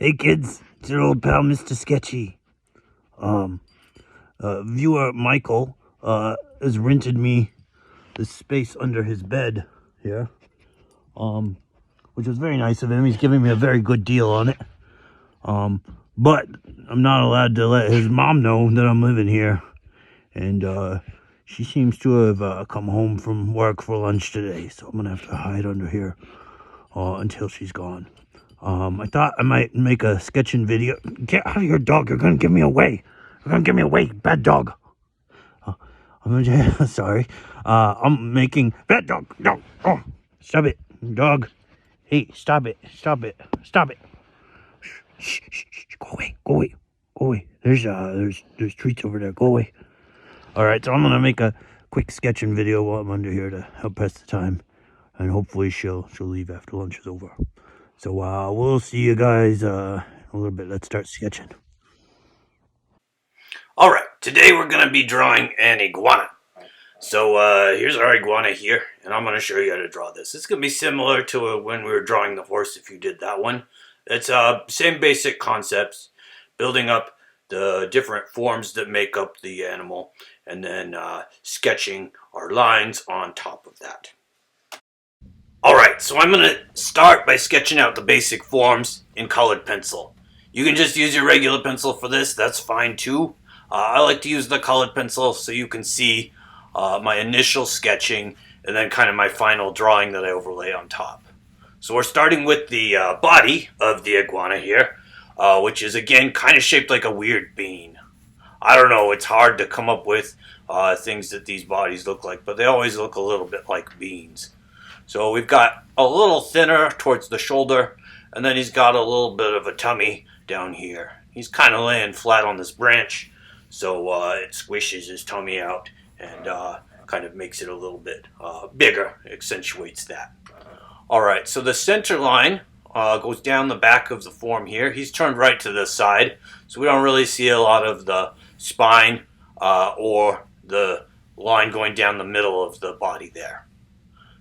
Hey kids, it's your old pal Mr. Sketchy. Viewer Michael has rented me this space under his bed here. Which was very nice of him. He's giving me a very good deal on it. But I'm not allowed to let his mom know that I'm living here. And she seems to have come home from work for lunch today, so I'm gonna have to hide under here until she's gone. I thought I might make a sketching video. Get out of here, dog. You're gonna give me away. You're gonna give me away, bad dog. Sorry. I'm making bad dog. No. Oh, stop it, dog. Hey, stop it. Stop it. Stop it. Shh. Go away. Go away. Go away. There's treats over there. Go away. All right. So I'm gonna make a quick sketching video while I'm under here to help pass the time, and hopefully she'll leave after lunch is over. So we'll see you guys in a little bit. Let's start sketching. Alright, today we're going to be drawing an iguana. So here's our iguana here, and I'm going to show you how to draw this. It's going to be similar to when we were drawing the horse if you did that one. It's same basic concepts, building up the different forms that make up the animal, and then sketching our lines on top of that. Alright, so I'm going to start by sketching out the basic forms in colored pencil. You can just use your regular pencil for this, that's fine too. I like to use the colored pencil so you can see my initial sketching and then kind of my final drawing that I overlay on top. So we're starting with the body of the iguana here, which is again kind of shaped like a weird bean. I don't know, it's hard to come up with things that these bodies look like, but they always look a little bit like beans. So we've got a little thinner towards the shoulder, and then he's got a little bit of a tummy down here. He's kind of laying flat on this branch, so it squishes his tummy out and kind of makes it a little bit bigger, accentuates that. Alright, so the center line goes down the back of the form here. He's turned right to the side, so we don't really see a lot of the spine or the line going down the middle of the body there.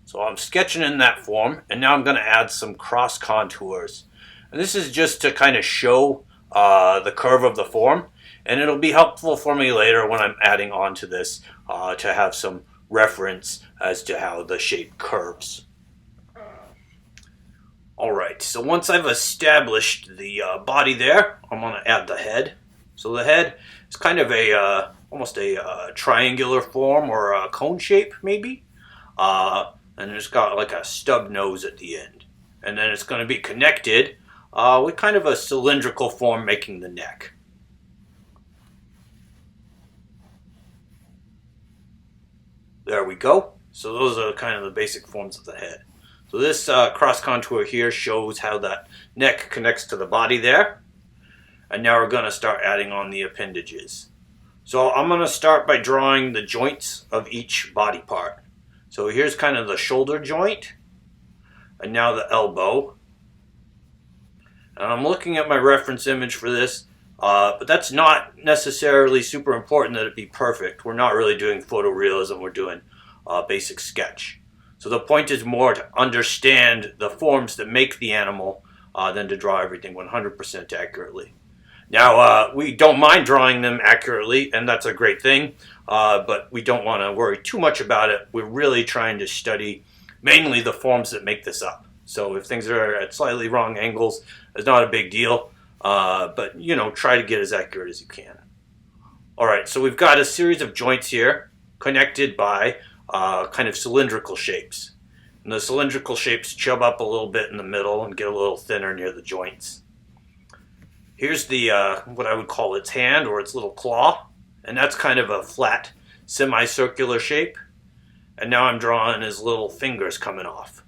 So I'm sketching in that form, and now I'm going to add some cross contours. And this is just to kind of show the curve of the form, and it'll be helpful for me later when I'm adding on to this to have some reference as to how the shape curves. Alright, so once I've established the body there, I'm going to add the head. So the head is kind of almost a triangular form or a cone shape maybe. And it's got like a stub nose at the end. And then it's going to be connected with kind of a cylindrical form making the neck. There we go. So those are kind of the basic forms of the head. So this cross contour here shows how that neck connects to the body there. And now we're going to start adding on the appendages. So I'm going to start by drawing the joints of each body part. So here's kind of the shoulder joint, and now the elbow. And I'm looking at my reference image for this, but that's not necessarily super important that it be perfect. We're not really doing photorealism, we're doing basic sketch. So the point is more to understand the forms that make the animal than to draw everything 100% accurately. Now, we don't mind drawing them accurately, and that's a great thing, but we don't want to worry too much about it. We're really trying to study mainly the forms that make this up. So if things are at slightly wrong angles, it's not a big deal, but, you know, try to get as accurate as you can. Alright, so we've got a series of joints here connected by kind of cylindrical shapes. And the cylindrical shapes chub up a little bit in the middle and get a little thinner near the joints. Here's the what I would call its hand or its little claw, and that's kind of a flat semicircular shape. And now I'm drawing his little fingers coming off.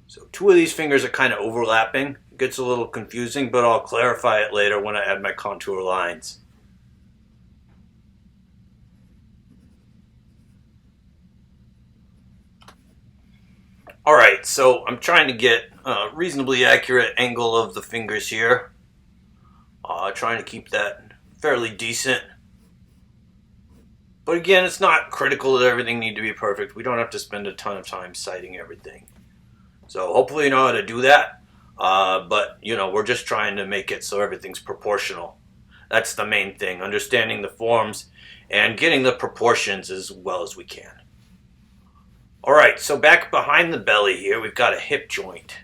So two of these fingers are kind of overlapping. It gets a little confusing, but I'll clarify it later when I add my contour lines. Alright, so I'm trying to get a reasonably accurate angle of the fingers here. Trying to keep that fairly decent. But again, it's not critical that everything need to be perfect. We don't have to spend a ton of time citing everything. So hopefully you know how to do that. But, you know, we're just trying to make it so everything's proportional. That's the main thing, understanding the forms and getting the proportions as well as we can. Alright, so back behind the belly here, we've got a hip joint.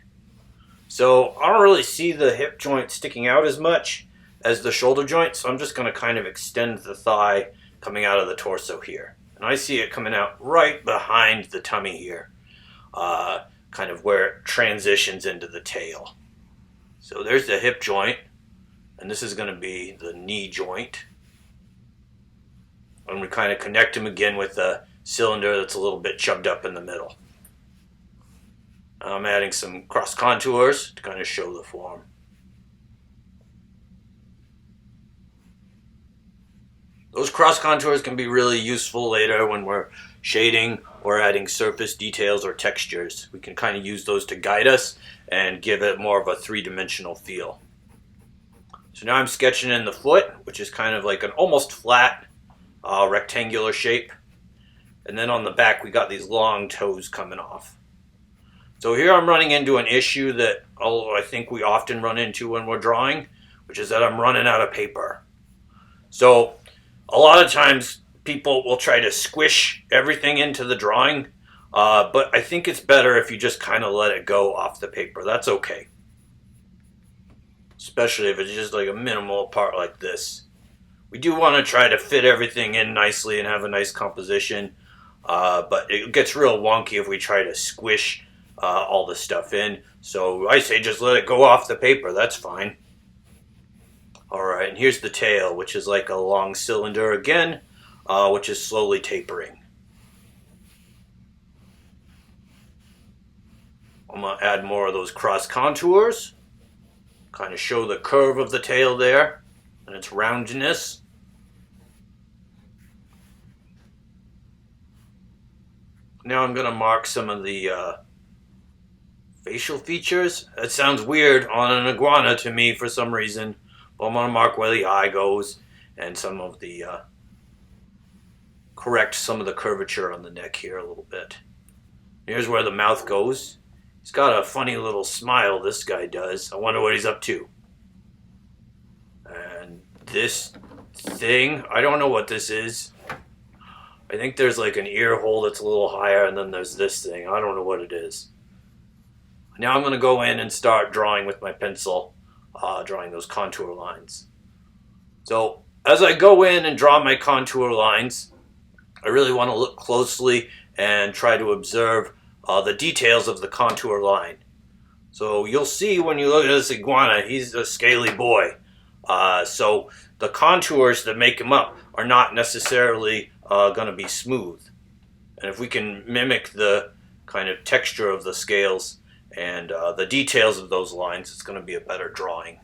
So I don't really see the hip joint sticking out as much as the shoulder joint, so I'm just going to kind of extend the thigh coming out of the torso here. And I see it coming out right behind the tummy here, kind of where it transitions into the tail. So there's the hip joint, and this is going to be the knee joint. And we kind of connect them again with the cylinder that's a little bit chubbed up in the middle. I'm adding some cross contours to kind of show the form. Those cross contours can be really useful later when we're shading or adding surface details or textures. We can kind of use those to guide us and give it more of a three-dimensional feel. So now I'm sketching in the foot, which is kind of like an almost flat rectangular shape. And then on the back we got these long toes coming off. So here I'm running into an issue that I think we often run into when we're drawing, which is that I'm running out of paper. So a lot of times people will try to squish everything into the drawing, but I think it's better if you just kind of let it go off the paper. That's okay. Especially if it's just like a minimal part like this. We do want to try to fit everything in nicely and have a nice composition, but it gets real wonky if we try to squish all the stuff in. So I say just let it go off the paper. That's fine. Alright, and here's the tail, which is like a long cylinder again, which is slowly tapering. I'm going to add more of those cross contours. Kind of show the curve of the tail there and its roundness. Now I'm going to mark some of the facial features. That sounds weird on an iguana to me for some reason. But I'm going to mark where the eye goes and some of the, correct some of the curvature on the neck here a little bit. Here's where the mouth goes. He's got a funny little smile, this guy does. I wonder what he's up to. And this thing, I don't know what this is. I think there's like an ear hole that's a little higher, and then there's this thing. I don't know what it is. Now I'm going to go in and start drawing with my pencil, drawing those contour lines. So as I go in and draw my contour lines, I really want to look closely and try to observe the details of the contour line. So you'll see when you look at this iguana, he's a scaly boy. So the contours that make him up are not necessarily going to be smooth. And if we can mimic the kind of texture of the scales and the details of those lines, it's going to be a better drawing.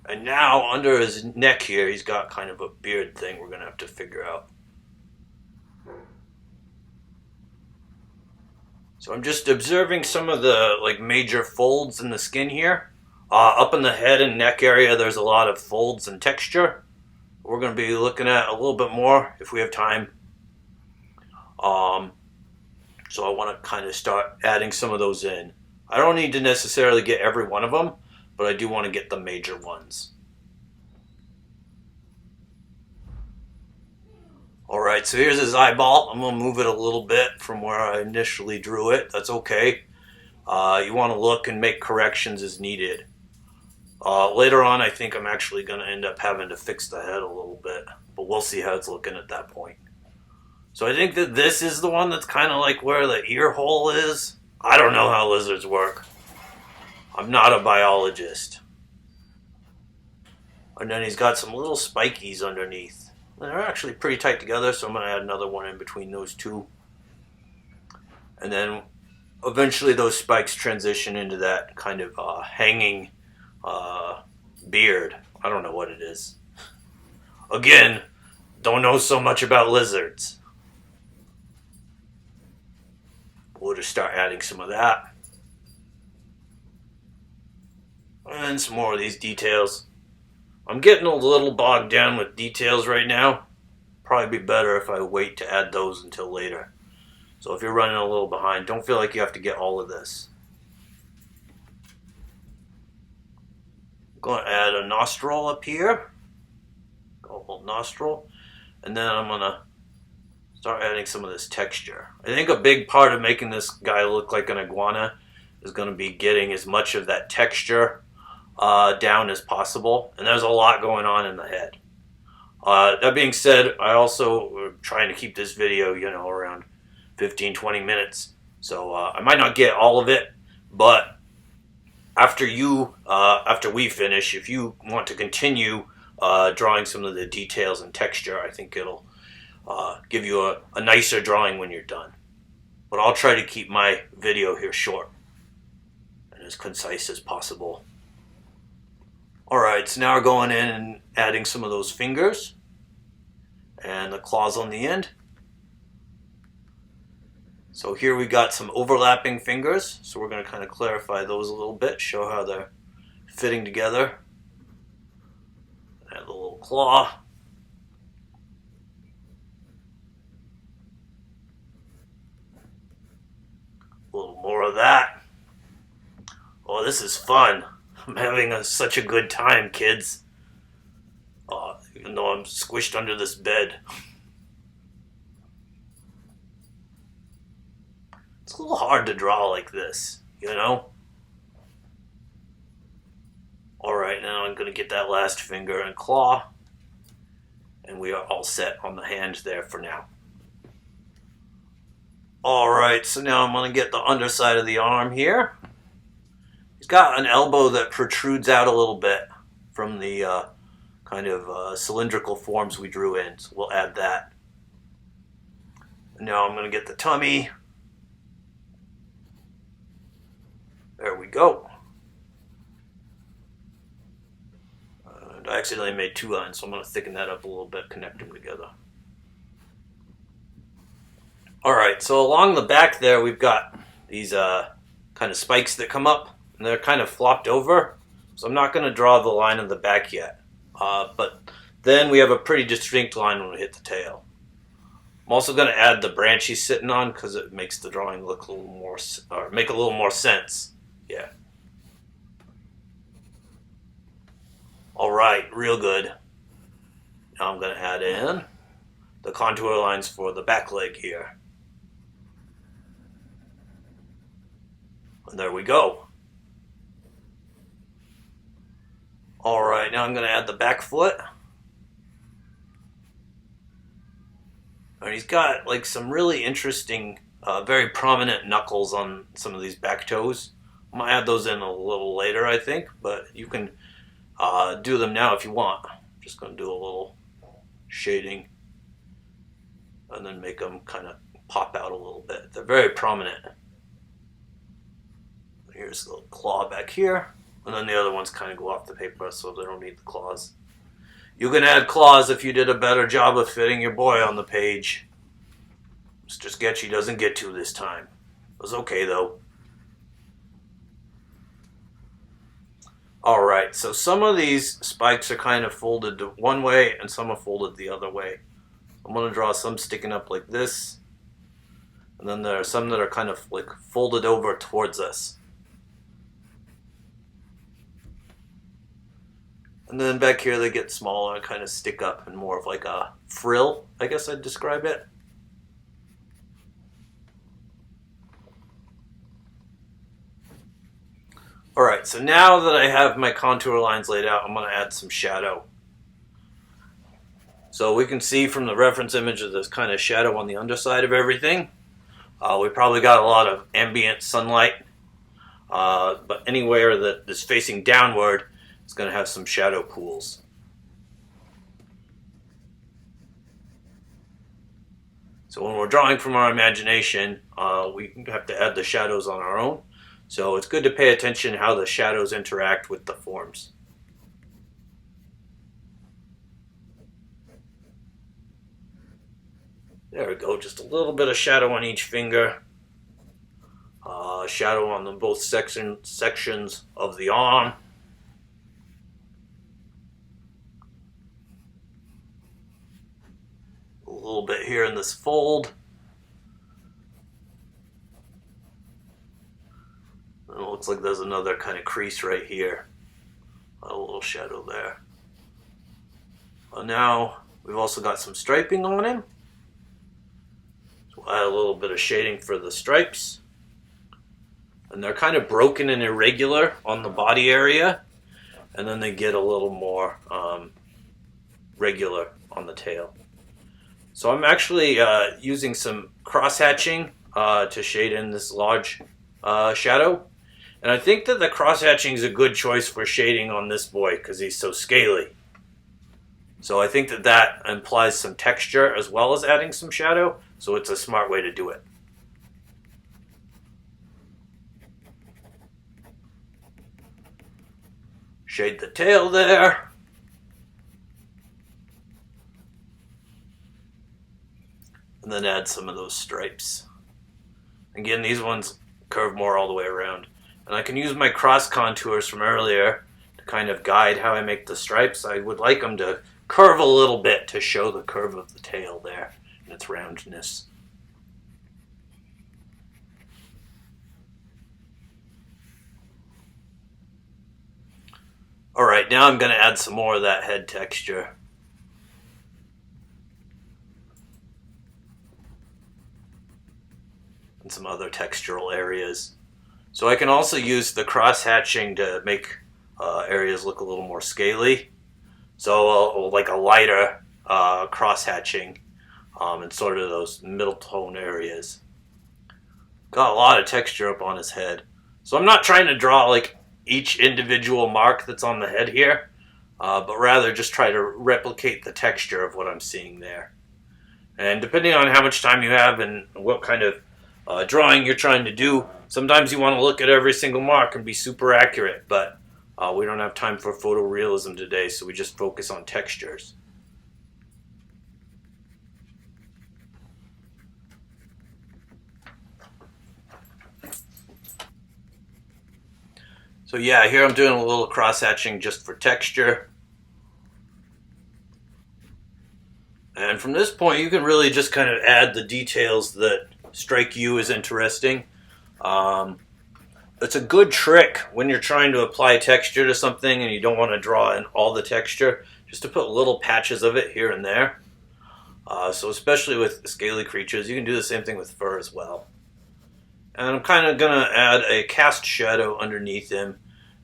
And now under his neck here, he's got kind of a beard thing we're going to have to figure out. So I'm just observing some of the like major folds in the skin here. Up in the head and neck area, there's a lot of folds and texture. We're going to be looking at a little bit more if we have time. So I want to kind of start adding some of those in. I don't need to necessarily get every one of them, but I do want to get the major ones. Alright, so here's his eyeball. I'm going to move it a little bit from where I initially drew it. That's okay. You want to look and make corrections as needed. Later on, I think I'm actually going to end up having to fix the head a little bit, but we'll see how it's looking at that point. So I think that this is the one that's kind of like where the ear hole is. I don't know how lizards work. I'm not a biologist. And then he's got some little spikies underneath. They're actually pretty tight together, so I'm going to add another one in between those two. And then eventually those spikes transition into that kind of hanging beard. I don't know what it is. Again, don't know so much about lizards. We'll just start adding some of that. And some more of these details. I'm getting a little bogged down with details right now. Probably be better if I wait to add those until later. So if you're running a little behind, don't feel like you have to get all of this. I'm going to add a nostril up here. A little nostril. And then I'm going to start adding some of this texture. I think a big part of making this guy look like an iguana is going to be getting as much of that texture down as possible. And there's a lot going on in the head. That being said, I also am trying to keep this video, around 15-20 minutes. So I might not get all of it, but after we finish, if you want to continue drawing some of the details and texture, I think it'll give you a nicer drawing when you're done. But I'll try to keep my video here short and as concise as possible. Alright, so now we're going in and adding some of those fingers and the claws on the end. So here we got some overlapping fingers, so we're going to kind of clarify those a little bit, show how they're fitting together. Add a little claw. A little more of that. Oh, this is fun. I'm having such a good time, kids. Even though I'm squished under this bed. It's a little hard to draw like this, Alright, now I'm going to get that last finger and claw. And we are all set on the hand there for now. Alright, so now I'm going to get the underside of the arm here. He's got an elbow that protrudes out a little bit from the kind of cylindrical forms we drew in. So we'll add that. And now I'm going to get the tummy. There we go. And I accidentally made two lines, so I'm going to thicken that up a little bit, connect them together. Alright, so along the back there we've got these kind of spikes that come up, and they're kind of flopped over. So I'm not going to draw the line of the back yet. But then we have a pretty distinct line when we hit the tail. I'm also going to add the branch he's sitting on because it makes the drawing look a little more, or make a little more sense. Yeah. Alright, real good. Now I'm going to add in the contour lines for the back leg here. And there we go. Alright, now I'm going to add the back foot. And he's got like some really interesting, very prominent knuckles on some of these back toes. I'm going to add those in a little later, I think, but you can do them now if you want. I'm just going to do a little shading and then make them kind of pop out a little bit. They're very prominent. Here's the little claw back here, and then the other ones kind of go off the paper so they don't need the claws. You can add claws if you did a better job of fitting your boy on the page. Mr. Sketchy doesn't get to this time. It was okay though. Alright, so some of these spikes are kind of folded one way and some are folded the other way. I'm going to draw some sticking up like this. And then there are some that are kind of like folded over towards us. And then back here they get smaller and kind of stick up and more of like a frill, I guess I'd describe it. Alright, so now that I have my contour lines laid out, I'm going to add some shadow. So we can see from the reference image of this kind of shadow on the underside of everything. We probably got a lot of ambient sunlight, but anywhere that is facing downward, it's going to have some shadow pools. So when we're drawing from our imagination, we have to add the shadows on our own. So it's good to pay attention how the shadows interact with the forms. There we go, just a little bit of shadow on each finger. Shadow on both sections of the arm. A little bit here in this fold. looks like there's another kind of crease right here. A little shadow there. Well, now we've also got some striping on him. So we'll add a little bit of shading for the stripes. And they're kind of broken and irregular on the body area. And then they get a little more regular on the tail. So I'm actually using some cross-hatching to shade in this large shadow. And I think that the cross-hatching is a good choice for shading on this boy because he's so scaly. So I think that that implies some texture as well as adding some shadow. So it's a smart way to do it. Shade the tail there. And then add some of those stripes. Again, these ones curve more all the way around. And I can use my cross contours from earlier to kind of guide how I make the stripes. I would like them to curve a little bit to show the curve of the tail there and its roundness. Alright, now I'm going to add some more of that head texture. And some other textural areas. So I can also use the cross-hatching to make areas look a little more scaly. So like a lighter cross-hatching in sort of those middle tone areas. Got a lot of texture up on his head. So I'm not trying to draw like each individual mark that's on the head here, but rather just try to replicate the texture of what I'm seeing there. And depending on how much time you have and what kind of drawing you're trying to do, sometimes you want to look at every single mark and be super accurate, but we don't have time for photorealism today, so we just focus on textures. So yeah, here I'm doing a little cross-hatching just for texture. And from this point, you can really just kind of add the details that strike you as interesting. It's a good trick when you're trying to apply texture to something and you don't want to draw in all the texture, just to put little patches of it here and there. So especially with scaly creatures, you can do the same thing with fur as well. And I'm kind of going to add a cast shadow underneath him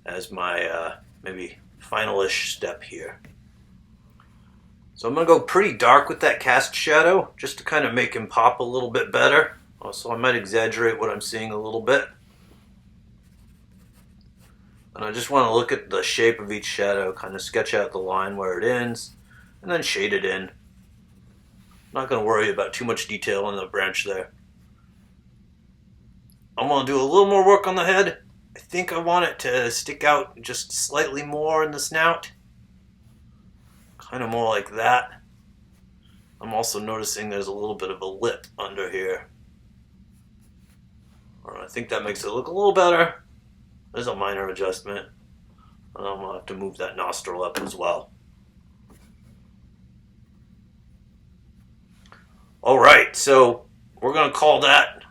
as my maybe final-ish step here. So I'm going to go pretty dark with that cast shadow just to kind of make him pop a little bit better. Also, I might exaggerate what I'm seeing a little bit. And I just want to look at the shape of each shadow, kind of sketch out the line where it ends, and then shade it in. I'm not going to worry about too much detail on the branch there. I'm going to do a little more work on the head. I think I want it to stick out just slightly more in the snout. Kind of more like that. I'm also noticing there's a little bit of a lip under here. I think that makes it look a little better. There's a minor adjustment. And I'm going to have to move that nostril up as well. Alright, so we're going to call that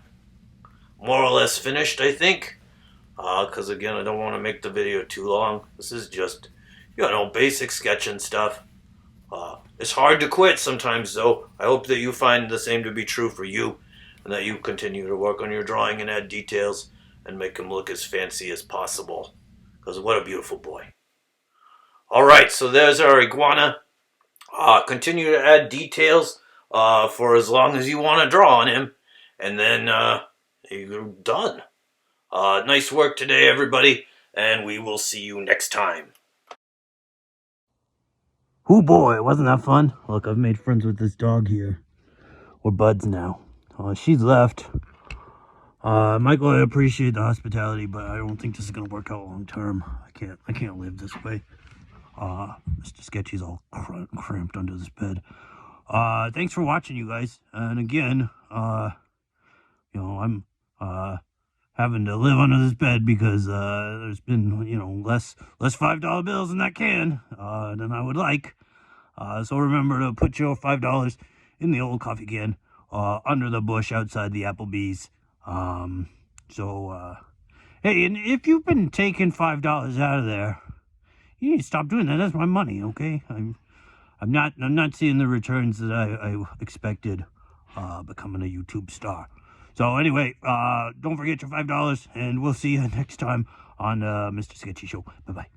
more or less finished, I think. Because again, I don't want to make the video too long. This is just, basic sketching stuff. It's hard to quit sometimes, though. I hope that you find the same to be true for you, and that you continue to work on your drawing and add details and make him look as fancy as possible. Because what a beautiful boy. Alright, so there's our iguana. Continue to add details for as long as you want to draw on him, and then you're done. Nice work today, everybody, and we will see you next time. Oh boy, wasn't that fun? Look, I've made friends with this dog here. We're buds now. She's left. Michael, I appreciate the hospitality, but I don't think this is gonna work out long term. I can't live this way. Mr. Sketchy's all cramped under this bed. Thanks for watching, you guys. And again, I'm having to live under this bed because there's been less $5 bills in that can than I would like. So remember to put your $5 in the old coffee can under the bush outside the Applebee's. Hey, and if you've been taking $5 out of there, you need to stop doing that. That's my money, okay? I'm not seeing the returns that I expected becoming a YouTube star. So anyway, don't forget your $5, and we'll see you next time on Mr. Sketchy Show. Bye-bye.